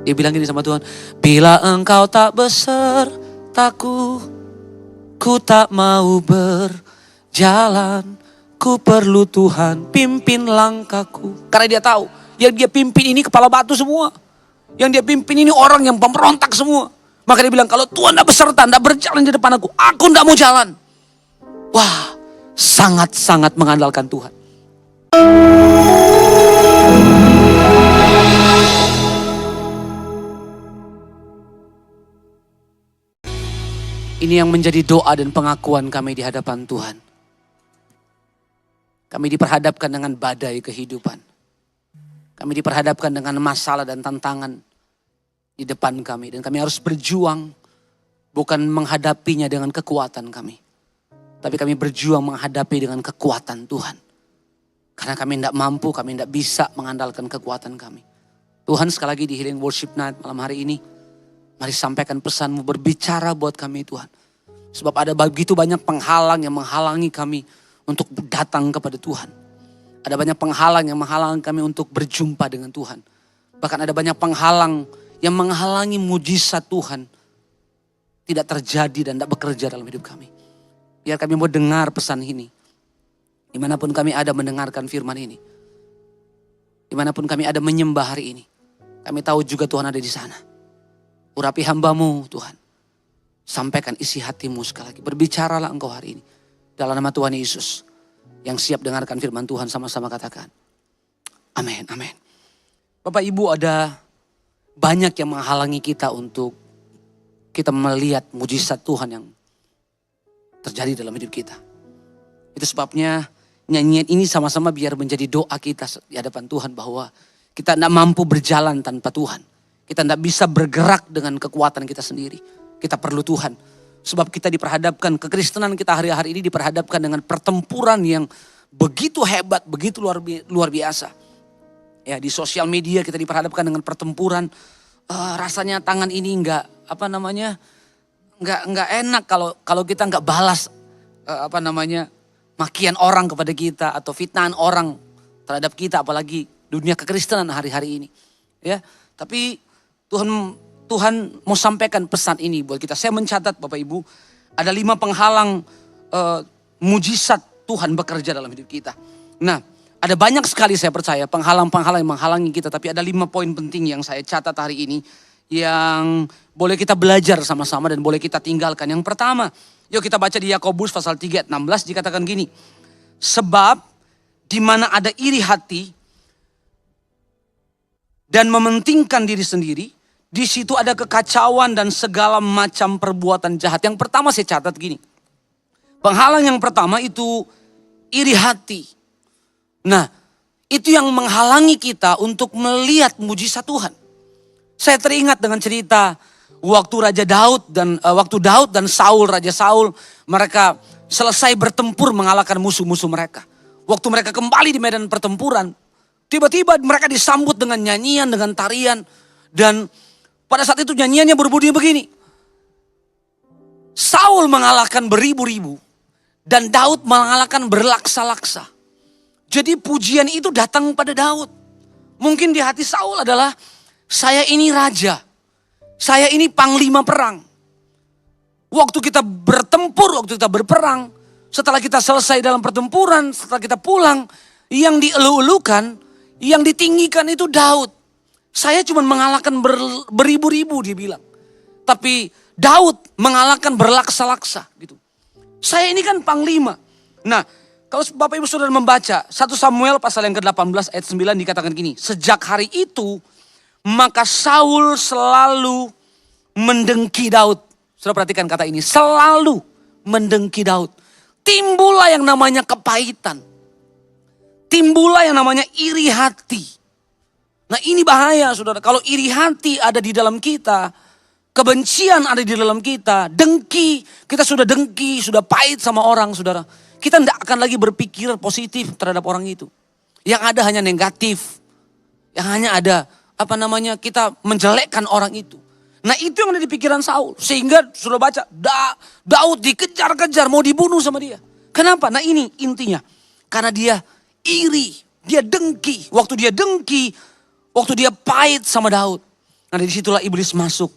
Dia bilang gini sama Tuhan, bila engkau tak besertaku, ku tak mau berjalan. Ku perlu Tuhan pimpin langkahku. Karena dia tahu, yang dia pimpin ini kepala batu semua. Yang dia pimpin ini orang yang pemberontak semua. Maka dia bilang, kalau Tuhan tidak beserta, tidak berjalan di depan aku tidak mau jalan. Wah, sangat-sangat mengandalkan Tuhan. Ini yang menjadi doa dan pengakuan kami di hadapan Tuhan. Kami diperhadapkan dengan badai kehidupan. Kami diperhadapkan dengan masalah dan tantangan di depan kami. Dan kami harus berjuang, bukan menghadapinya dengan kekuatan kami. Tapi kami berjuang menghadapi dengan kekuatan Tuhan. Karena kami tidak mampu, kami tidak bisa mengandalkan kekuatan kami. Tuhan, sekali lagi di Healing Worship Night malam hari ini, mari sampaikan pesan-Mu, berbicara buat kami Tuhan. Sebab ada begitu banyak penghalang yang menghalangi kami untuk datang kepada Tuhan. Ada banyak penghalang yang menghalangi kami untuk berjumpa dengan Tuhan. Bahkan ada banyak penghalang yang menghalangi mujizat Tuhan tidak terjadi dan tidak bekerja dalam hidup kami. Biar kami mau dengar pesan ini. Dimanapun kami ada mendengarkan firman ini. Dimanapun kami ada menyembah hari ini. Kami tahu juga Tuhan ada di sana. Urapi hamba-Mu Tuhan. Sampaikan isi hati-Mu sekali lagi. Berbicaralah Engkau hari ini. Dalam nama Tuhan Yesus. Yang siap dengarkan firman Tuhan, sama-sama katakan. Amin, amin. Bapak Ibu, ada banyak yang menghalangi kita untuk kita melihat mujizat Tuhan yang terjadi dalam hidup kita. Itu sebabnya nyanyian ini sama-sama biar menjadi doa kita di hadapan Tuhan. Bahwa kita tidak mampu berjalan tanpa Tuhan. Kita tidak bisa bergerak dengan kekuatan kita sendiri. Kita perlu Tuhan. Sebab kita diperhadapkan, kekristenan kita hari-hari ini diperhadapkan dengan pertempuran yang begitu hebat, begitu luar biasa. Ya, di sosial media kita diperhadapkan dengan pertempuran. Rasanya tangan ini enggak enak kalau kita enggak balas makian orang kepada kita atau fitnahan orang terhadap kita, apalagi dunia kekristenan hari-hari ini. Ya, tapi Tuhan mau sampaikan pesan ini buat kita. Saya mencatat Bapak Ibu, ada 5 penghalang mujizat Tuhan bekerja dalam hidup kita. Nah, ada banyak sekali saya percaya penghalang-penghalang yang menghalangi kita. Tapi ada 5 poin penting yang saya catat hari ini. Yang boleh kita belajar sama-sama dan boleh kita tinggalkan. Yang pertama, yuk kita baca di Yakobus pasal 3 ayat 16 dikatakan gini. Sebab di mana ada iri hati dan mementingkan diri sendiri, di situ ada kekacauan dan segala macam perbuatan jahat. Yang pertama saya catat gini. Penghalang yang pertama itu iri hati. Nah, itu yang menghalangi kita untuk melihat mujizat Tuhan. Saya teringat dengan cerita waktu waktu Daud dan Raja Saul, mereka selesai bertempur mengalahkan musuh-musuh mereka. Waktu mereka kembali di medan pertempuran, tiba-tiba mereka disambut dengan nyanyian, dengan tarian, dan pada saat itu nyanyiannya berbunyi begini. Saul mengalahkan beribu-ribu dan Daud mengalahkan berlaksa-laksa. Jadi pujian itu datang pada Daud. Mungkin di hati Saul adalah, saya ini raja. Saya ini panglima perang. Waktu kita bertempur, waktu kita berperang, setelah kita selesai dalam pertempuran, setelah kita pulang, yang dielu-elukan, yang ditinggikan itu Daud. Saya cuma mengalahkan beribu-ribu dia bilang. Tapi Daud mengalahkan berlaksa-laksa gitu. Saya ini kan panglima. Nah, kalau Bapak Ibu Saudara membaca 1 Samuel pasal yang ke-18 ayat 9 dikatakan gini. Sejak hari itu maka Saul selalu mendengki Daud. Saudara perhatikan kata ini, selalu mendengki Daud. Timbullah yang namanya kepahitan. Timbullah yang namanya iri hati. Nah ini bahaya saudara, kalau iri hati ada di dalam kita, kebencian ada di dalam kita, dengki, kita sudah dengki, sudah pahit sama orang saudara. Kita tidak akan lagi berpikir positif terhadap orang itu. Yang ada hanya negatif, yang hanya ada kita menjelekkan orang itu. Nah itu yang ada di pikiran Saul, sehingga sudah baca, Daud dikejar-kejar mau dibunuh sama dia. Kenapa? Nah ini intinya, karena dia iri, dia dengki, waktu dia pahit sama Daud. Nah disitulah iblis masuk.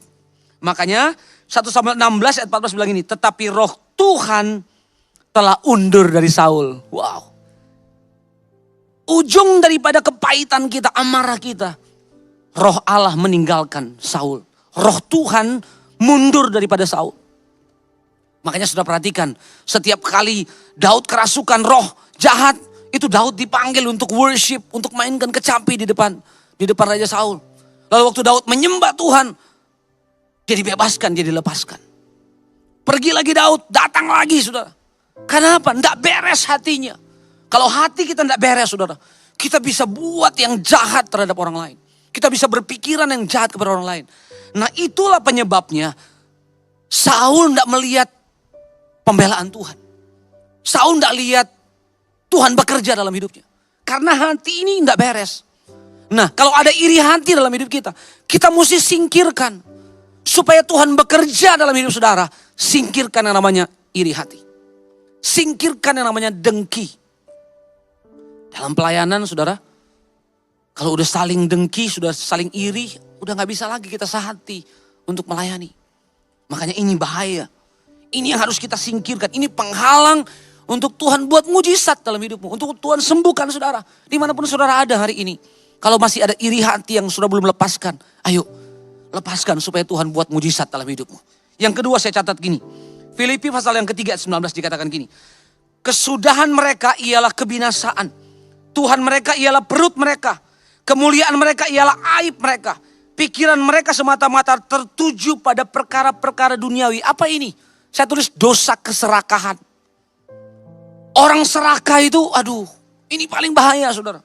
Makanya 1 Samuel 16 ayat 14 bilang ini. Tetapi roh Tuhan telah undur dari Saul. Wow. Ujung daripada kepahitan kita, amarah kita. Roh Allah meninggalkan Saul. Roh Tuhan mundur daripada Saul. Makanya sudah perhatikan, setiap kali Daud kerasukan roh jahat, itu Daud dipanggil untuk worship, untuk mainkan kecapi di depan Raja Saul. Lalu waktu Daud menyembah Tuhan, dia dibebaskan, dia dilepaskan. Pergi lagi Daud, datang lagi saudara. Kenapa? Tidak beres hatinya. Kalau hati kita tidak beres saudara, kita bisa buat yang jahat terhadap orang lain. Kita bisa berpikiran yang jahat kepada orang lain. Nah itulah penyebabnya Saul tidak melihat pembelaan Tuhan. Saul tidak lihat Tuhan bekerja dalam hidupnya. Karena hati ini tidak beres. Nah kalau ada iri hati dalam hidup kita, kita mesti singkirkan. Supaya Tuhan bekerja dalam hidup saudara, singkirkan yang namanya iri hati. Singkirkan yang namanya dengki. Dalam pelayanan saudara, kalau udah saling dengki, sudah saling iri, udah gak bisa lagi kita sehati untuk melayani. Makanya ini bahaya. Ini yang harus kita singkirkan. Ini penghalang untuk Tuhan buat mujizat dalam hidupmu. Untuk Tuhan sembuhkan saudara. Dimanapun saudara ada hari ini. Kalau masih ada iri hati yang sudah belum lepaskan, ayo lepaskan supaya Tuhan buat mujizat dalam hidupmu. Yang kedua saya catat gini. Filipi pasal yang ketiga 19 dikatakan gini. Kesudahan mereka ialah kebinasaan. Tuhan mereka ialah perut mereka. Kemuliaan mereka ialah aib mereka. Pikiran mereka semata-mata tertuju pada perkara-perkara duniawi. Apa ini? Saya tulis dosa keserakahan. Orang serakah itu, aduh, ini paling bahaya saudara.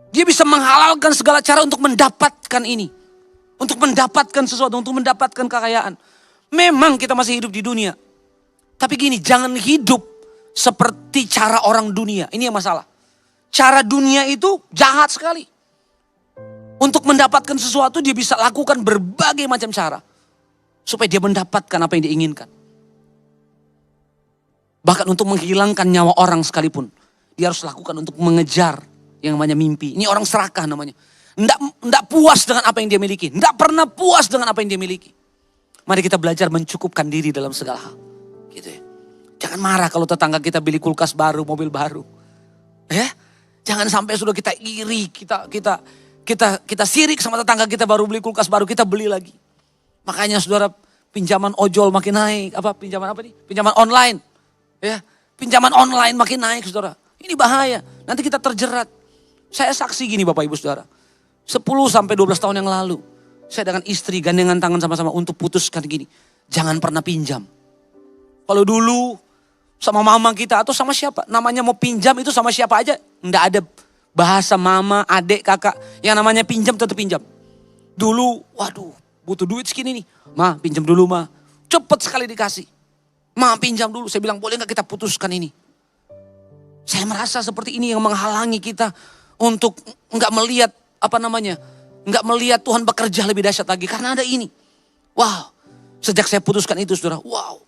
Dia bisa menghalalkan segala cara untuk mendapatkan ini. Untuk mendapatkan sesuatu, untuk mendapatkan kekayaan. Memang kita masih hidup di dunia. Tapi gini, jangan hidup seperti cara orang dunia. Ini yang masalah. Cara dunia itu jahat sekali. Untuk mendapatkan sesuatu dia bisa lakukan berbagai macam cara. Supaya dia mendapatkan apa yang dia inginkan. Bahkan untuk menghilangkan nyawa orang sekalipun. Dia harus lakukan untuk mengejar yang namanya mimpi. Ini orang serakah namanya. Tidak puas dengan apa yang dia miliki. Tidak pernah puas dengan apa yang dia miliki. Mari kita belajar mencukupkan diri dalam segala hal. Gitu ya. Jangan marah kalau tetangga kita beli kulkas baru, mobil baru. Ya, jangan sampai sudah kita iri, kita sirik sama tetangga kita baru beli kulkas baru, kita beli lagi. Makanya saudara, pinjaman ojol makin naik. Pinjaman apa nih? Pinjaman online. Ya, pinjaman online makin naik saudara. Ini bahaya. Nanti kita terjerat. Saya saksi gini Bapak Ibu Saudara. 10 sampai 12 tahun yang lalu. Saya dengan istri gandengan tangan sama-sama untuk putuskan gini. Jangan pernah pinjam. Kalau dulu sama mama kita atau sama siapa. Namanya mau pinjam itu sama siapa aja. Nggak ada bahasa mama, adik, kakak. Yang namanya pinjam tetap pinjam. Dulu waduh butuh duit segini nih. Ma pinjam dulu ma. Cepet sekali dikasih. Ma pinjam dulu. Saya bilang boleh gak kita putuskan ini. Saya merasa seperti ini yang menghalangi kita. Untuk nggak melihat nggak melihat Tuhan bekerja lebih dahsyat lagi karena ada ini. Wow, sejak saya putuskan itu saudara, wow,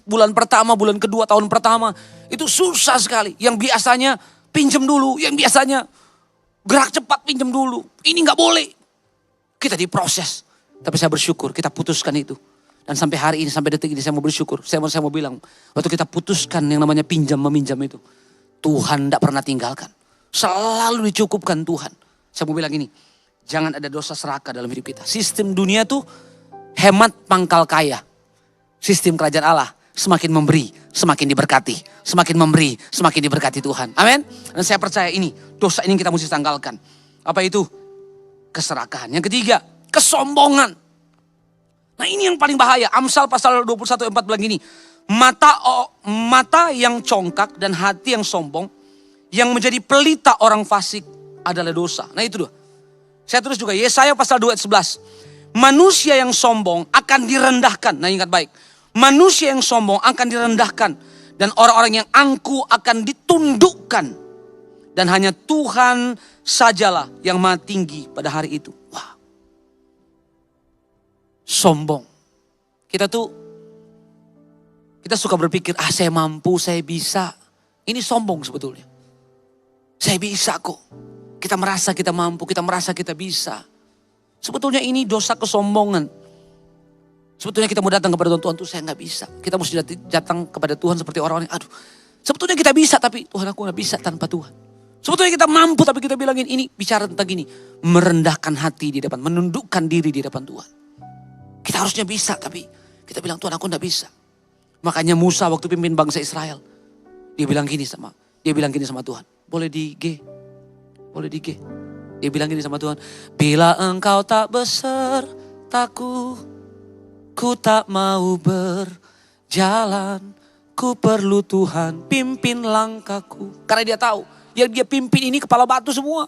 bulan pertama, bulan kedua, tahun pertama itu susah sekali. Yang biasanya pinjam dulu, yang biasanya gerak cepat pinjam dulu, ini nggak boleh. Kita diproses, tapi saya bersyukur kita putuskan itu. Dan sampai hari ini, sampai detik ini saya mau bersyukur. Saya mau bilang, waktu kita putuskan yang namanya pinjam meminjam itu, Tuhan tidak pernah tinggalkan. Selalu dicukupkan Tuhan. Saya mau bilang gini, jangan ada dosa serakah dalam hidup kita. Sistem dunia tuh hemat pangkal kaya. Sistem kerajaan Allah semakin memberi, semakin diberkati. Semakin memberi, semakin diberkati Tuhan. Amin. Dan saya percaya ini, dosa ini kita mesti tanggalkan. Apa itu? Keserakahan. Yang ketiga, kesombongan. Nah ini yang paling bahaya. Amsal pasal 21 ayat 4 bilang gini. Mata yang congkak dan hati yang sombong, yang menjadi pelita orang fasik adalah dosa. Nah itu dua. Saya tulis juga Yesaya pasal 2 ayat 11. Manusia yang sombong akan direndahkan. Nah ingat baik. Manusia yang sombong akan direndahkan. Dan orang-orang yang angkuh akan ditundukkan. Dan hanya Tuhan sajalah yang maha tinggi pada hari itu. Wah. Sombong. Kita suka berpikir, saya mampu, saya bisa. Ini sombong sebetulnya. Saya bisa kok. Kita merasa kita mampu, kita merasa kita bisa. Sebetulnya ini dosa kesombongan. Sebetulnya kita mau datang kepada Tuhan, Tuhan tuh saya gak bisa. Kita mesti datang kepada Tuhan seperti orang-orang yang aduh. Sebetulnya kita bisa tapi Tuhan aku gak bisa tanpa Tuhan. Sebetulnya kita mampu tapi kita bilangin ini bicara tentang gini. Merendahkan hati di depan, menundukkan diri di depan Tuhan. Kita harusnya bisa tapi kita bilang Tuhan aku gak bisa. Makanya Musa waktu pimpin bangsa Israel. Dia bilang gini sama Tuhan. Boleh di G. Dia bilang gini sama Tuhan. Bila engkau tak besertaku, ku tak mau berjalan. Ku perlu Tuhan pimpin langkahku. Karena dia tahu. Yang dia pimpin ini kepala batu semua.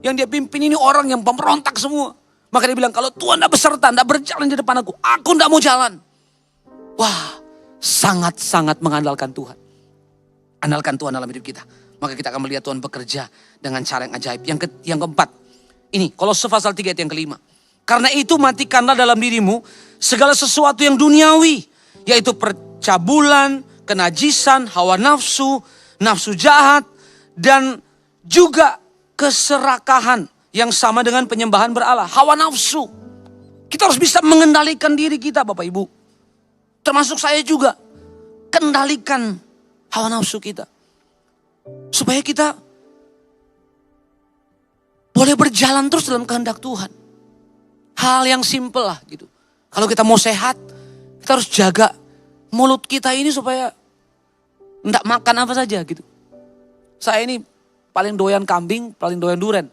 Yang dia pimpin ini orang yang pemberontak semua. Maka dia bilang kalau Tuhan tidak beserta, tidak berjalan di depan aku tidak mau jalan. Wah, sangat-sangat mengandalkan Tuhan. Andalkan Tuhan dalam hidup kita. Maka kita akan melihat Tuhan bekerja dengan cara yang ajaib. Yang keempat, ini Kolose pasal 3 ayat yang kelima. Karena itu matikanlah dalam dirimu segala sesuatu yang duniawi. Yaitu percabulan, kenajisan, hawa nafsu, nafsu jahat. Dan juga keserakahan yang sama dengan penyembahan berhala. Hawa nafsu. Kita harus bisa mengendalikan diri kita Bapak Ibu. Termasuk saya juga. Kendalikan hawa nafsu kita. Supaya kita boleh berjalan terus dalam kehendak Tuhan. Hal yang simple lah gitu. Kalau kita mau sehat, kita harus jaga mulut kita ini supaya enggak makan apa saja gitu. Saya ini paling doyan kambing, paling doyan duren.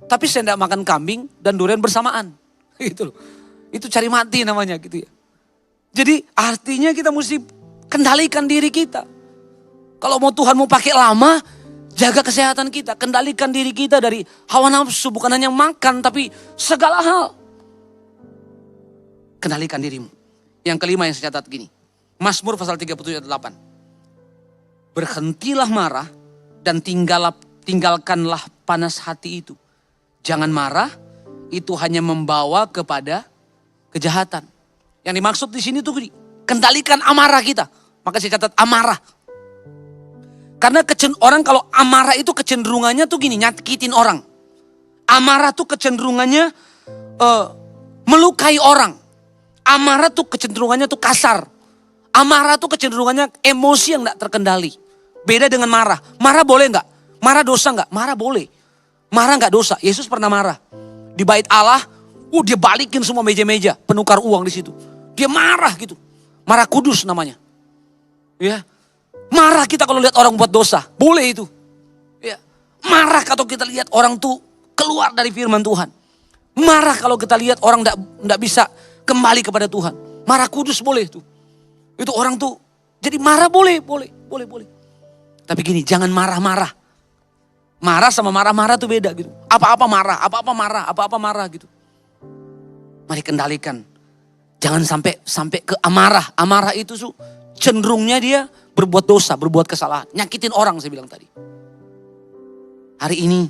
Tapi saya enggak makan kambing dan duren bersamaan. Gitu loh. Itu cari mati namanya gitu ya. Jadi artinya kita mesti kendalikan diri kita. Kalau mau Tuhan mau pakai lama, jaga kesehatan kita. Kendalikan diri kita dari hawa nafsu. Bukan hanya makan tapi segala hal. Kendalikan dirimu. Yang kelima yang saya catat gini. Mazmur pasal 37 ayat 8. Berhentilah marah dan tinggalkanlah panas hati itu. Jangan marah, itu hanya membawa kepada kejahatan. Yang dimaksud di sini tuh kendalikan amarah kita. Maka saya catat amarah. Karena orang kalau amarah itu kecenderungannya tuh gini, nyakitin orang. Amarah tuh kecenderungannya melukai orang. Amarah tuh kecenderungannya tuh kasar. Amarah tuh kecenderungannya emosi yang gak terkendali. Beda dengan marah. Marah boleh gak? Marah dosa gak? Marah boleh. Marah gak dosa. Yesus pernah marah. Di bait Allah, dia balikin semua meja-meja. Penukar uang di situ. Dia marah gitu. Marah kudus namanya. Ya. Marah kita kalau lihat orang buat dosa. Boleh itu. Ya. Marah kalau kita lihat orang tuh keluar dari firman Tuhan. Marah kalau kita lihat orang gak bisa kembali kepada Tuhan. Marah kudus boleh tuh. Itu orang tuh. Jadi marah boleh. Tapi gini, jangan marah-marah. Marah sama marah-marah tuh beda gitu. Apa-apa marah gitu. Mari kendalikan. Jangan sampai ke amarah. Amarah itu cenderungnya dia berbuat dosa, berbuat kesalahan. Nyakitin orang saya bilang tadi. Hari ini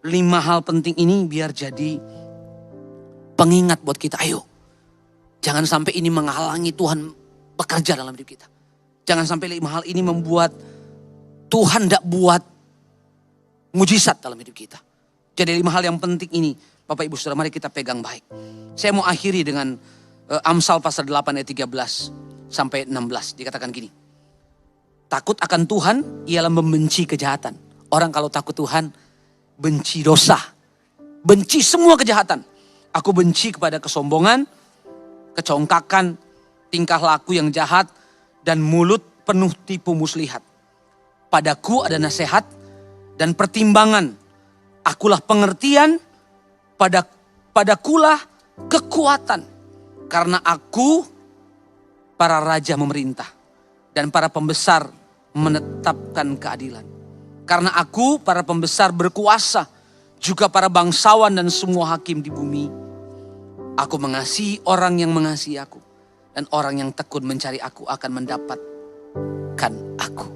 5 hal penting ini biar jadi pengingat buat kita. Ayo. Jangan sampai ini menghalangi Tuhan bekerja dalam hidup kita. Jangan sampai 5 hal ini membuat Tuhan tidak buat mujizat dalam hidup kita. Jadi 5 hal yang penting ini, Bapak Ibu Saudara, mari kita pegang baik. Saya mau akhiri dengan Amsal pasal 8 ayat 13 sampai 16. Dikatakan gini. Takut akan Tuhan ialah membenci kejahatan. Orang kalau takut Tuhan benci dosa. Benci semua kejahatan. Aku benci kepada kesombongan, kecongkakan, tingkah laku yang jahat, dan mulut penuh tipu muslihat. Padaku ada nasihat dan pertimbangan. Akulah pengertian, padakulah kekuatan. Karena aku, para raja memerintah. Dan para pembesar menetapkan keadilan. Karena aku, para pembesar berkuasa. Juga para bangsawan dan semua hakim di bumi. Aku mengasihi orang yang mengasihi aku. Dan orang yang tekun mencari aku akan mendapatkan aku.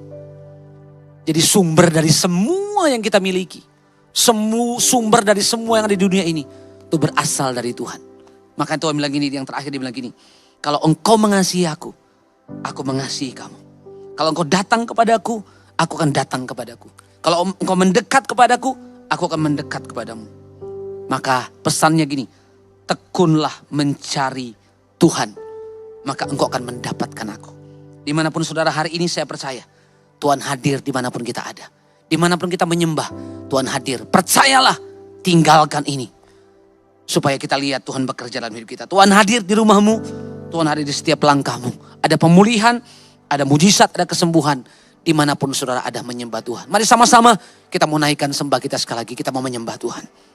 Jadi sumber dari semua yang kita miliki. Sumber dari semua yang ada di dunia ini. Itu berasal dari Tuhan. Maka Tuhan bilang gini, yang terakhir dia bilang gini. Kalau engkau mengasihi aku mengasihi kamu. Kalau engkau datang kepadaku akan datang kepadaku. Kalau engkau mendekat kepadaku, aku akan mendekat kepadamu. Maka pesannya gini, tekunlah mencari Tuhan, maka engkau akan mendapatkan aku. Dimanapun saudara hari ini saya percaya, Tuhan hadir dimanapun kita ada. Dimanapun kita menyembah, Tuhan hadir. Percayalah, tinggalkan ini. Supaya kita lihat Tuhan bekerja dalam hidup kita. Tuhan hadir di rumahmu, Tuhan hadir di setiap langkahmu. Ada pemulihan, ada mujizat, ada kesembuhan. Dimanapun saudara ada menyembah Tuhan. Mari sama-sama kita mau naikkan sembah kita sekali lagi. Kita mau menyembah Tuhan.